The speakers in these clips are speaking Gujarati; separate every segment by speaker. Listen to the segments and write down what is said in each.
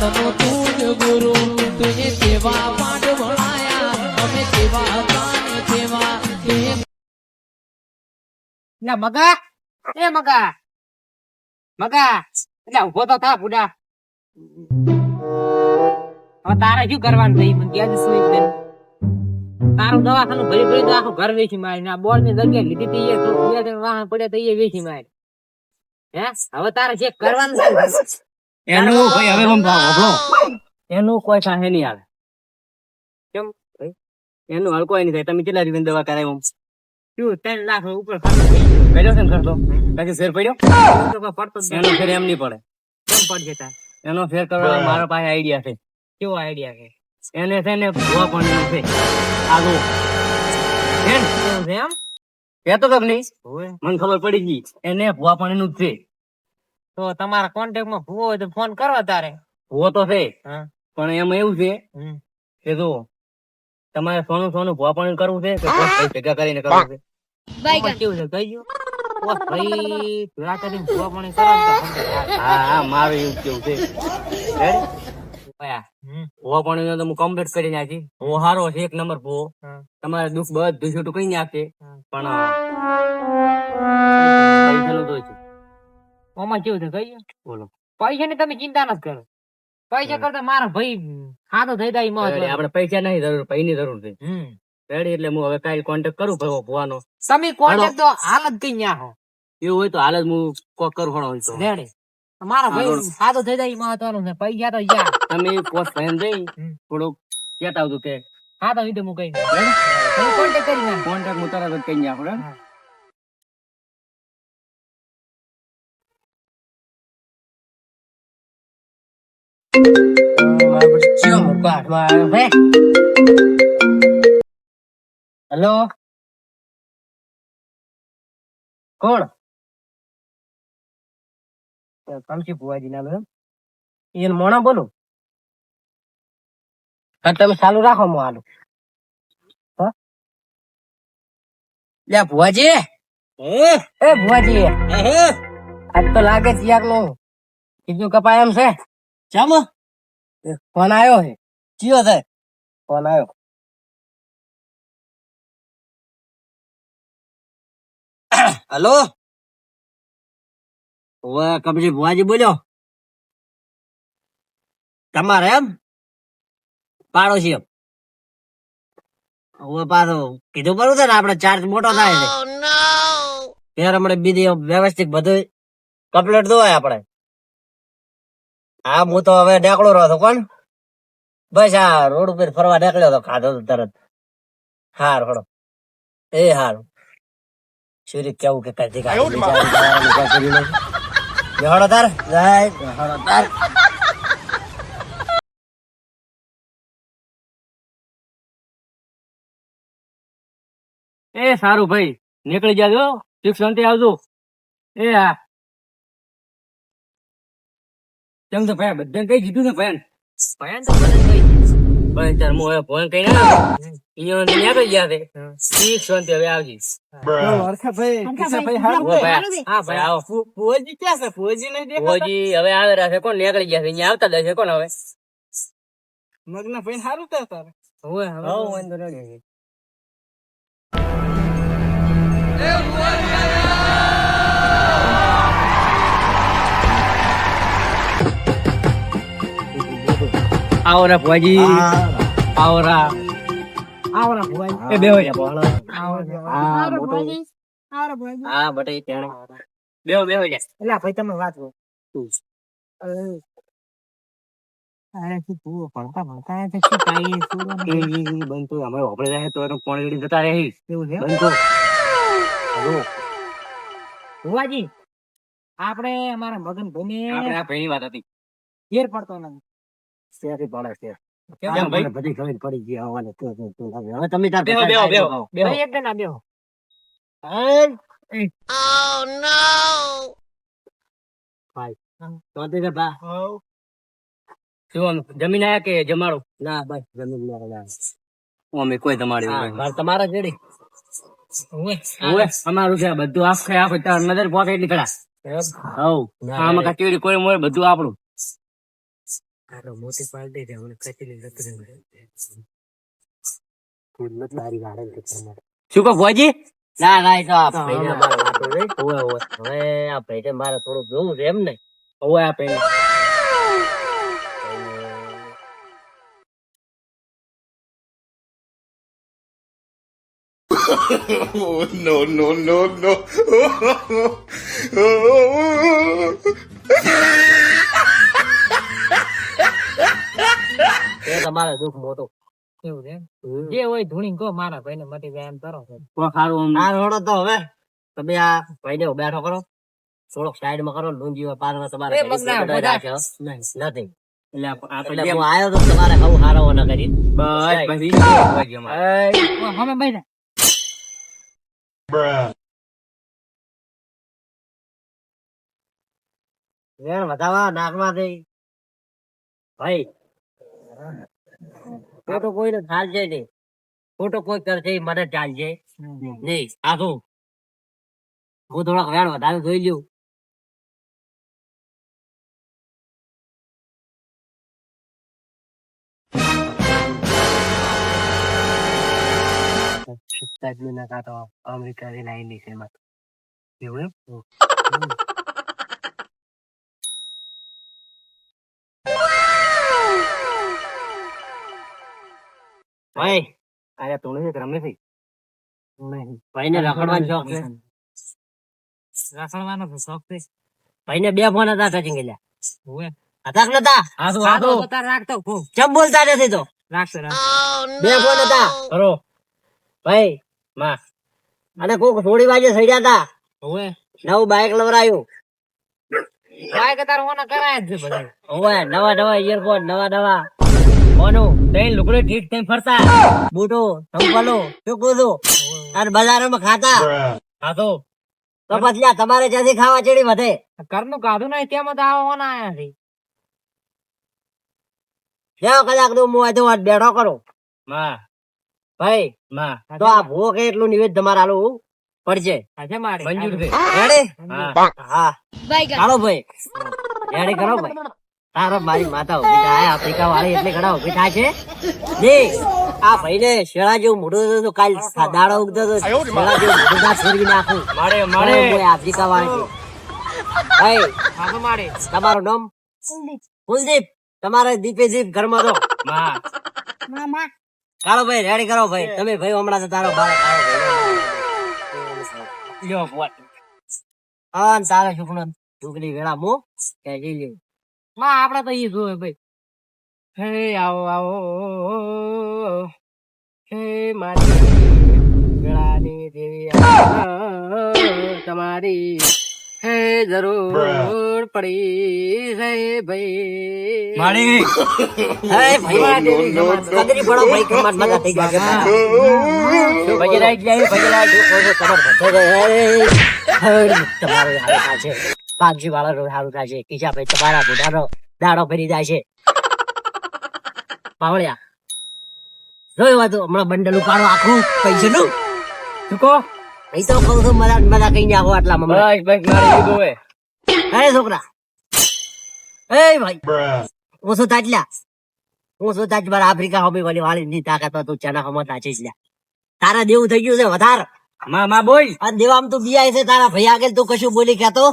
Speaker 1: કાળનો તું જ ગુરુ તુને કેવા પાઠ ભણાયા અમે કેવા હતા ને કેવા
Speaker 2: એટલે મગા એ મગા મગા એટલે ઉભો તો થા બુડા. હવે તારે શું કરવાનું થઈ મને ક્યાં જશું એકદમ તારું દવાખાનું ભરી ભરી તો આખું ઘર વેચી મારી ને આ બોલ ની જગ્યા લીધી તી એ તો બે ત્રણ વાહન પડ્યા તો એ વેચી મારી. હે હવે તારે જે કરવાનું છે
Speaker 3: એનું ભાઈ હવે હું ભાવ
Speaker 2: એનું કોઈ સાહે નહીં આવે.
Speaker 3: કેમ ભાઈ એનું હાલ કોઈ નહીં થાય. તમે કેટલા દિવસ દવા કરાવી આમ
Speaker 2: શું 3 લાખ ઉપર ખર્ચો થઈ ગયો.
Speaker 3: કર્યો છે ને ખર્ચો બાકી ફેર પડ્યો
Speaker 2: તો કોઈ પડતો જ
Speaker 3: એનો ફેર એમ નહીં પડે.
Speaker 2: કેમ પડશે તાર
Speaker 3: એનો ફેર કરવા મારા પાસે આઈડિયા છે.
Speaker 2: કેવો આઈડિયા કે
Speaker 3: એને છે ને ભૂવા પાણીનું છે આગો છે ને
Speaker 2: કેવું છે એમ
Speaker 3: કહેતો તો કે નહીં
Speaker 2: હોય
Speaker 3: મને ખબર પડી ગઈ એને ભૂવા પાણીનું જ છે.
Speaker 2: તો તમારા કોન્ટેક્ટ માં ભૂવો હોય તો ફોન કરો તારે.
Speaker 3: ભૂવો તો છે
Speaker 2: હા
Speaker 3: પણ એમાં એવું છે કે જો તમારે સોનું સોનું ભૂવા પાણી કરવું છે કે પોસ્ટ ભેગા કરીને કરવું છે.
Speaker 2: આમાં કેવું છે કહી ગયો ઓહ ભાઈ ભેળા કરીને ભૂવા પાણી કરો ને તો સમજે યાર.
Speaker 3: હા હા મારે એવું જ કેવું છે. રેડી
Speaker 2: ભયા.
Speaker 3: ભૂવા પાણીનો તો હું કમ્પ્લીટ કરી નાખી. ભૂવો સારો છે એક નંબર ભૂવો.
Speaker 2: હા.
Speaker 3: તમારે દુઃખ બધું છૂટું કઈ નાખશે
Speaker 2: હા.
Speaker 3: પણ પૈસાનું તો છે.
Speaker 2: આમાં કેવું છે કહી ગયો
Speaker 3: બોલો
Speaker 2: પૈસા ની તમે ચિંતા નથી કરો. પૈસા કરતા મારા ભાઈ હાથો થઈ જાય
Speaker 3: રેડી, આપણે પૈસા નહીં જરૂર પૈની જરૂર છે.
Speaker 2: હમ
Speaker 3: રેડી એટલે હું હવે કાલે કોન્ટેક્ટ કરું ભાઈ ભૂવાનો.
Speaker 2: તમે કોન્ટેક્ટ તો હાલ જ કઈ નાખો
Speaker 3: એવું હોય તો હાલ જ હું કોક કરું ખણો હોય તો
Speaker 2: રેડી. મારા ભાઈ હાથો થઈ જાય મહત્વનું છે પૈસા તો યાર
Speaker 3: તમે પોસ્ટ ભાઈ જઈ થોડુંક કેતા આવતું કે
Speaker 2: હા તો હું કઈ કોન્ટેક્ટ કરી નાખ.
Speaker 3: કોન્ટેક્ટ હું તરત જ કઈ નાખું. રેડી?
Speaker 2: હા. હેલો કોણ કમસી ભુવાજી ના બેન એને મોણા બોલો તમે ચાલુ રાખો હું હાલું લે ભુવાજી એ ભુવાજી આજ તો લાગે છે યાર નું કીધું કપાય એમ છે
Speaker 3: ચામ
Speaker 2: ફોન આવ્યો છે
Speaker 3: ચિયો છે
Speaker 2: ફોન આવ્યો
Speaker 3: હલો હવે કબજી ભુવાજી બોલ્યો તમારે એમ પાડોશી એમ હવે પાછો કીધું બરું છે ને આપડે ચાર્જ મોટો થાય છે ત્યારે હમણાં બીજી વ્યવસ્થિત બધું કમ્પ્લીટ દોવાય આપડે. હા હું તો હવે નેકળો રહ્યો હતો કોણ બસ આ રોડ ઉપર ફરવા નીકળ્યો હતો ખાધો તો તરત. હાર હળો એ હારું શરીર કેવું કે કઈ હળો તાર હળો તાર. એ સારું ભાઈ નીકળી જાજો સુખ શાંતિ આવજો. એ હા કેમ તો ભાઈ બધા કઈ કીધું ને ભાઈ
Speaker 2: ભયાન તો મને કઈ
Speaker 3: ભાઈ તાર હું હવે ફોન કઈ ના નીકળી ગયા છે સુખ શાંતિ હવે આવજી. હા ભાઈ આવો
Speaker 2: ભુવાજી ક્યાં છે ભુવાજી નહીં
Speaker 3: ભુવાજી હવે આવે છે કોણ નીકળી ગયા છે અહીંયા આવતા જશે કોણ હવે
Speaker 2: મગના ભાઈ સારું થાય તારે હવે
Speaker 3: વાંધો નથી. આવરા ભુવાજી આવરા
Speaker 2: આવરા ભુવાજી
Speaker 3: એ બેહો જા બોલો.
Speaker 2: આવરા ભુવાજી આવરા ભુવાજી
Speaker 3: હા બટાઈ તેણ બેહો બેહો જા.
Speaker 2: એટલે ભાઈ તમે વાત કરો અરે શું ભૂવો ભણતા ભણતા છે શું કાઈ શું
Speaker 3: બનતો અમે ઓપડે જાય તો પોણી ગડી જતા રહે
Speaker 2: એવું છે
Speaker 3: બનતો. હલો
Speaker 2: ભુવાજી આપણે અમારા મગન ભાઈને
Speaker 3: આપણે આ પહેલી વાત હતી
Speaker 2: ઘેર પડતો નથી
Speaker 3: શેરી પડે છે
Speaker 2: કેમ
Speaker 3: કેમ ભાઈ?
Speaker 2: મને
Speaker 3: બધી ખબર પડી ગઈ આવવાને હવે તમે તાર
Speaker 2: બેહો, બેહો, બેહો. ભાઈ એક ના બેહો
Speaker 3: શાંતિ છે બા. શું જમીન આયા કે જમાડો ના બસ જમીન અમે કોઈ તમારી તમારા જેડી
Speaker 2: ઓવે
Speaker 3: અમારું છે બધું આખે આખું તાર નજર પોકે નીકળ્યા હવ આમાં કેવી કોઈ મળે બધું આપણું
Speaker 2: આરો મોટી પાર્ટી છે મને કચેરી જતું
Speaker 3: શું કહો ભુવાજી? ના ના, એ તો આ ભાઈને અમારે વાતો છે. હવે આ ભાઈને મારે થોડું જોવું છે એમ ને.
Speaker 2: ઓય આ pen
Speaker 4: No, no, no, no.
Speaker 3: એ તમારે દુઃખ મોટું.
Speaker 2: એવું છે એમ? જે હોય ધૂણી કહો મારા ભાઈને મટી જાય એમ કરો
Speaker 3: આ રોડો તો હવે તમે આ ભાઈને બેઠો કરો, થોડોક સાઈડ માં કરો, લુંગી પારમાં તમારે
Speaker 2: એ
Speaker 3: ઘડી
Speaker 2: મગના
Speaker 3: બેઠા
Speaker 2: બધા.
Speaker 3: રાખ્યો. નથી એટલે હું આયો તો તમારે હું હારો ન કરી
Speaker 2: અમે ભાઈ
Speaker 3: વધાવા નાકમાંથી ભાઈ ખોટો કોઈને ચાલશે નહીં, ખોટો કોઈ કરશે ઈ મને ચાલશે નહીં. આખું હું થોડાક વેણ વધારે જોઈ લ્યું.
Speaker 2: અમેરિકા થી લાવી છે એમાં એવું એમ
Speaker 3: ભાઈ
Speaker 2: આયા તો નહીં રમે છે
Speaker 3: ભાઈને રખડવાનો શોખ છે.
Speaker 2: રખડવાનો શોખ છે
Speaker 3: ભાઈને બે ફોન હતા ટચિંગ ગયા
Speaker 2: ઓય
Speaker 3: હતા કે નતા?
Speaker 2: સાદો બતા રાખતો ખૂબ
Speaker 3: ચમ બોલતા નથી તો?
Speaker 2: રાખતો
Speaker 3: બે ફોન હતા કરો ભાઈ માં. અને કોક થોડી વાજે સડ્યા હતા,
Speaker 2: ઓય
Speaker 3: નવું બાઇક લવરાયું.
Speaker 2: કાય કે તાર હોના કરાય જ છે બધા
Speaker 3: ઓય નવા નવા ઇયરફોન, નવા નવા ફોનું, તઈ લુગડે ઠીક થઈને ફરતા, બૂટો સંપલો શું કૂદું અને બજારોમાં ખાતા. ખાતો તો પછી આ તમારે જ્યાંથી ખાવા ચડી વધે.
Speaker 2: ઘરનું કાઢું નહીં તેમાં તો આવા હોના આયા છે
Speaker 3: જાઓ કલાક નું હું આજે વાત બેઠો કરું ભાઈ તો આ ભૂવો કે એટલું નિવેદ તમારે આલું પડશે.
Speaker 2: આજે મારે
Speaker 3: રેડી? હા ચાલો ભાઈ, રેડી કરો ભાઈ. તારો મારી માતા ઉભી થાય, આફ્રિકા વાળી એટલે ઘણા ઉભી થાય છે જી. આ ભાઈ ને શેળા જેવું મોઢું હતું તો કાલ દાડો ઉગતો તો શેળા જેવું મોઢું દાંત ફેરવી નાખું. આફ્રિકા વાળી છે ભાઈ.
Speaker 2: આજે મારે
Speaker 3: તમારું નામ? કુલદીપ. તમારે દીપે દીપ ઘરમાં તો ચાલો ભાઈ, રેડી કરો ભાઈ. તમે ભાઈ હમણાં તો તારો બાર તારા છોકરો છોકરી વેળા મો કે જઈ લ્યો.
Speaker 2: માં આપડે તો ઈ જોવે ભાઈ. હે આવો આવો હે મારી વેળાની દેવી તમારી હે જરૂર પડી છે ભાઈ
Speaker 3: હે ભાઈ કદરી પડો ભાઈ, કમાટ મજા થઈ ગયા છે. ભજી રાઈ જાય, ભજી રાઈ જો કોઈ કમર વધે તમારો હારું થાય છે, પાગજી વાળા હારું થાય છે. કીજા ભાઈ તમારા બુઢાનો દાડો ફરી જાય છે. પાવળિયા જોયું હતું હમણાં બંડલ ઉપાડો આખું પૈસાનું. શું કહો? અહીં તો કહું છું મજા મજા કઈ આવો આટલા મમ્મી. અરે છોકરા એ ભાઈ હું શું તાજલ્યા, હું શું તાજ મારા આફ્રિકા હોમી વાળી વાળી ની તાકાત તું ચના હમત નાચીશ લ્યા. તારા દેવું થઈ ગયું છે વધાર. બોલ આ દેવામ તું બિયાય છે તારા ભાઈ આગળ તું કશું બોલી કેતો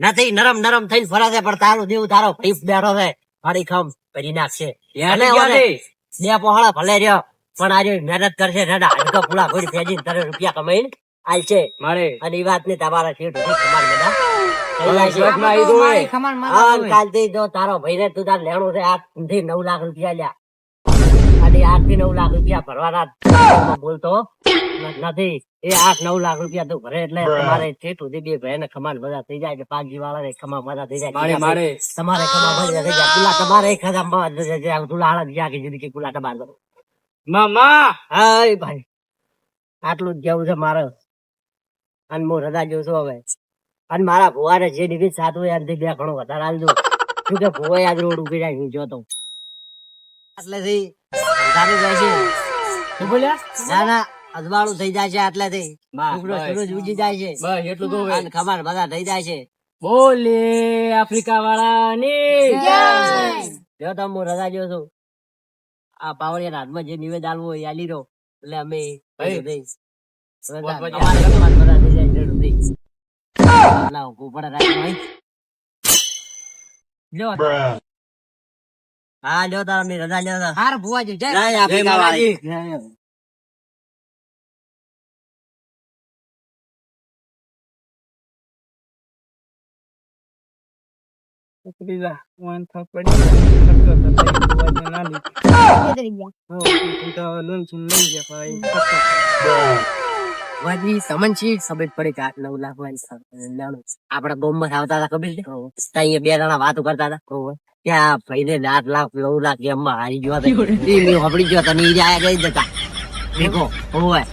Speaker 3: નથી. નરમ નરમ થઈને ફરાશે પણ તારું દેવું તારો ફીફ બેઠો છે, ફાડી ખમ કરી નાખશે. અને બે પહોળા ભલે રહ્યો પણ આજે મહેનત કરશે ને હાડકો પૂરા ભરી ફેજીને તારે રૂપિયા કમાઈને આલ છે મારે. અને એ વાત ને તમારા શેઠ ખમાન બધા કાલથી જો તારો ભાઈ ને તું તાર લેણું છે 8 થી 9 લાખ રૂપિયા લ્યા. અને 8 થી 9 લાખ રૂપિયા ભરવાના બોલતો નથી. એ 8-9 લાખ રૂપિયા તું ભરે એટલે તમારે શેઠ સુધી બે ભાઈ ને ખમાન બધા થઈ જાય. પાકજી વાળા ને ખમા બધા થઈ જાય. તમારે ખમા બધા થઈ જાય. પેલા તમારે તુલા જ્યાં કે કુલા ટબાર દો મામા. હા ભાઈ આટલું જ જવું છે મારે. અને હું રજા જોઉં છું હવે. અને મારા ભુવાને જે નિમિત્ત સાતું હોય એનાથી 2 ઘણું વધારે આલજો. શું કે ભુવા આજ રોડ ઉભી જાય હું જોતો એટલેથી અંધારું જાય છે. શું બોલ્યા? ના ના અજવાળું થઈ જાય છે એટલેથી સૂરજ ઉજી જાય છે. બસ એટલું તો અને ખબર બધા થઈ જાય છે.
Speaker 2: બોલે આફ્રિકા વાળાની જય.
Speaker 3: જો તો હું રજા જો છું આ પાવડિયા હાથમાં જે નિવેદ આલવું હોય એ આલી રહ્યો એટલે અમે
Speaker 2: ભાઈ.
Speaker 3: દઈશ. રજા.
Speaker 2: બસ,
Speaker 3: અમારે ઘરમાં બધા થઈ જાય જરૂર દઈશ. લાવો, ઉપર રાખો ભાઈ.
Speaker 2: લ્યો
Speaker 3: હા લ્યો તાર અમને રજા લ્યો તાર.
Speaker 2: હાર ભુવાજી જય
Speaker 3: જય આફ્રિકા વાળી. વાજી સમન છે ખબર પડી કે 8-9 લાખ વાળી આપડા બોમ્બ આવતા હતા ખબર છે ત્યાં અહીંયા બે જણા વાતો કરતા હતા ત્યાં ભાઈ ને 8 લાખ 9 લાખ એમ હારી ગયો હતા આપડી ગયો હતા ને ઈ આયા જઈ જતા દેખો હોય